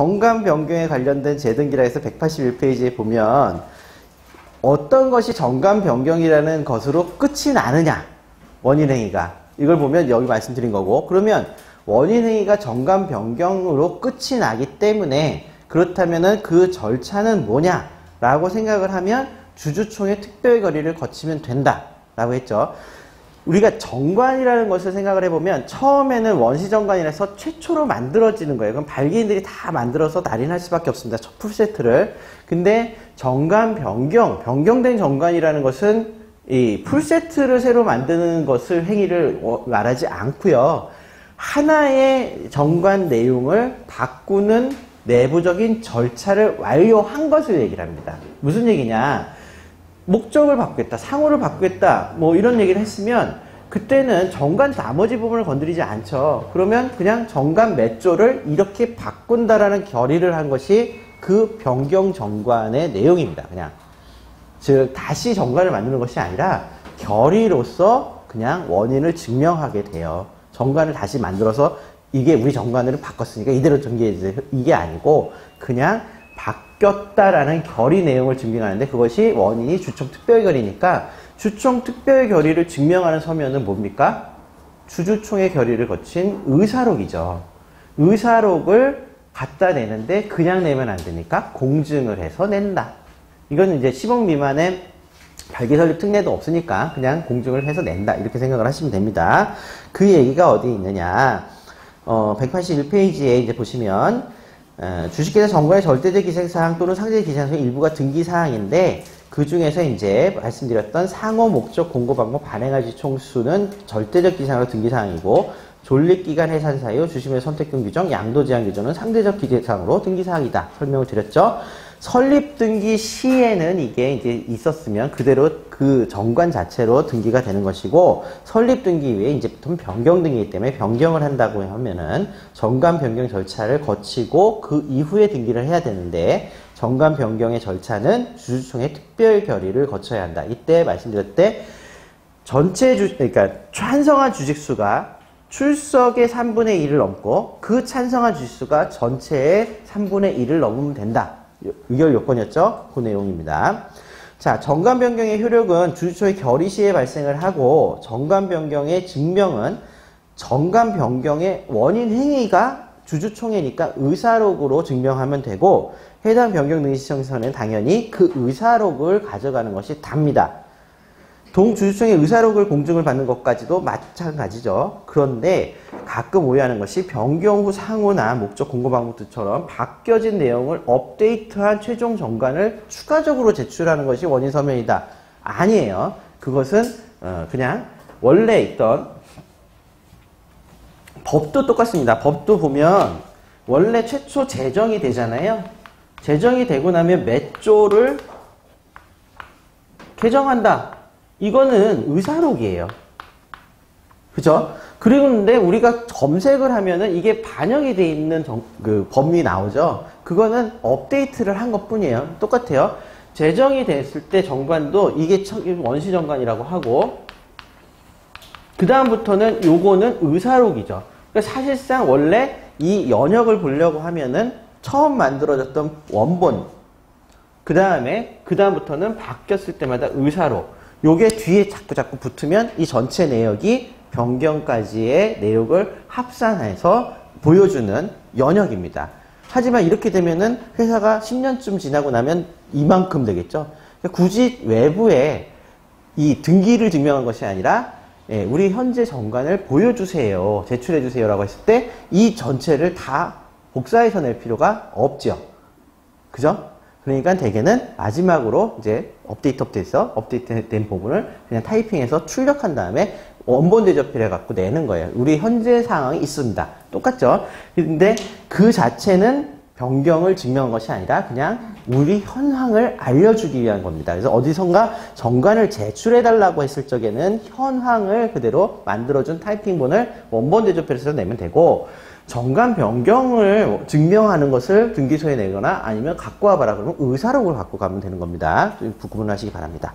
정관 변경에 관련된 재등기라 해서 181페이지에 보면 어떤 것이 정관 변경이라는 것으로 끝이 나느냐, 원인행위가. 이걸 보면 여기 말씀드린 거고, 그러면 원인행위가 정관 변경으로 끝이 나기 때문에 그렇다면은 그 절차는 뭐냐라고 생각을 하면 주주총회 특별결의를 거치면 된다라고 했죠. 우리가 정관이라는 것을 생각을 해보면 처음에는 원시정관이라서 최초로 만들어지는 거예요. 그럼 발기인들이 다 만들어서 날인할 수밖에 없습니다. 첫 풀세트를. 근데 정관 변경된 정관이라는 것은 이 풀세트를 새로 만드는 것을 행위를 말하지 않고요. 하나의 정관 내용을 바꾸는 내부적인 절차를 완료한 것을 얘기를 합니다. 무슨 얘기냐? 목적을 바꾸겠다, 상호를 바꾸겠다, 뭐 이런 얘기를 했으면 그때는 정관 나머지 부분을 건드리지 않죠. 그러면 그냥 정관 몇 조를 이렇게 바꾼다라는 결의를 한 것이 그 변경 정관의 내용입니다. 그냥 즉 다시 정관을 만드는 것이 아니라 결의로서 그냥 원인을 증명하게 돼요. 정관을 다시 만들어서 이게 우리 정관을 바꿨으니까 이대로 전개해주세요. 이게 아니고 그냥 바뀌었다라는 결의 내용을 증명하는데 그것이 원인이 주총 특별결의니까 주총 특별결의를 증명하는 서면은 뭡니까? 주주총회 결의를 거친 의사록이죠. 의사록을 갖다 내는데 그냥 내면 안 되니까 공증을 해서 낸다. 이건 이제 10억 미만의 발기설립 특례도 없으니까 그냥 공증을 해서 낸다. 이렇게 생각을 하시면 됩니다. 그 얘기가 어디 있느냐. 181페이지에 이제 보시면 주식회사 정관의 절대적 기생사항 또는 상대적 기생사항 일부가 등기사항인데 그 중에서 이제 말씀드렸던 상호 목적 공고 방법 발행할지 총수는 절대적 기생사항으로 등기사항이고 존립기간 해산 사유 주식의 선택권 규정 양도 제한 규정은 상대적 기재사항으로 등기사항이다. 설명을 드렸죠. 설립 등기 시에는 이게 이제 있었으면 그대로 그 정관 자체로 등기가 되는 것이고 설립 등기 이후에 이제부터는 변경 등기이기 때문에 변경을 한다고 하면은 정관 변경 절차를 거치고 그 이후에 등기를 해야 되는데 정관 변경의 절차는 주주총회 특별 결의를 거쳐야 한다. 이때 말씀드렸을 때 전체 그러니까 찬성한 주식수가 출석의 3분의 1을 넘고 그 찬성한 주식수가 전체의 3분의 1을 넘으면 된다. 의결 요건이었죠? 그 내용입니다. 자, 정관 변경의 효력은 주주총회 결의 시에 발생을 하고 정관 변경의 증명은 정관 변경의 원인 행위가 주주총회니까 의사록으로 증명하면 되고 해당 변경 등기 시청서는 당연히 그 의사록을 가져가는 것이 답니다. 동주주총회 의사록을 공증을 받는 것까지도 마찬가지죠. 그런데 가끔 오해하는 것이 변경 후 상호나 목적 공고 방법 등처럼 바뀌어진 내용을 업데이트한 최종 정관을 추가적으로 제출하는 것이 원인 서면이다. 아니에요. 그것은 그냥 원래 있던 법도 똑같습니다. 법도 보면 원래 최초 제정이 되잖아요. 제정이 되고 나면 몇 조를 개정한다. 이거는 의사록이에요. 그죠? 그런데 우리가 검색을 하면은 이게 반영이 돼 있는 그 법이 나오죠? 그거는 업데이트를 한 것 뿐이에요. 똑같아요. 제정이 됐을 때 정관도 이게 원시정관이라고 하고, 그다음부터는 요거는 의사록이죠. 그러니까 사실상 원래 이 연역을 보려고 하면은 처음 만들어졌던 원본, 그다음부터는 바뀌었을 때마다 의사록, 요게 뒤에 자꾸 붙으면 이 전체 내역이 변경까지의 내역을 합산해서 보여주는 연역입니다. 하지만 이렇게 되면은 회사가 10년쯤 지나고 나면 이만큼 되겠죠. 굳이 외부에 이 등기를 증명한 것이 아니라 우리 현재 정관을 보여주세요, 제출해주세요 라고 했을 때 이 전체를 다 복사해서 낼 필요가 없죠. 그죠? 그러니까 대개는 마지막으로 이제 업데이트된 부분을 그냥 타이핑해서 출력한 다음에 원본 대접을 해갖고 내는 거예요. 우리 현재 상황이 있습니다. 똑같죠? 근데 그 자체는 변경을 증명한 것이 아니라 그냥 우리 현황을 알려주기 위한 겁니다. 그래서 어디선가 정관을 제출해달라고 했을 적에는 현황을 그대로 만들어준 타이핑본을 원본 대접해서 내면 되고, 정관 변경을 증명하는 것을 등기소에 내거나 아니면 갖고 와봐라 그러면 의사록을 갖고 가면 되는 겁니다. 구분하시기 바랍니다.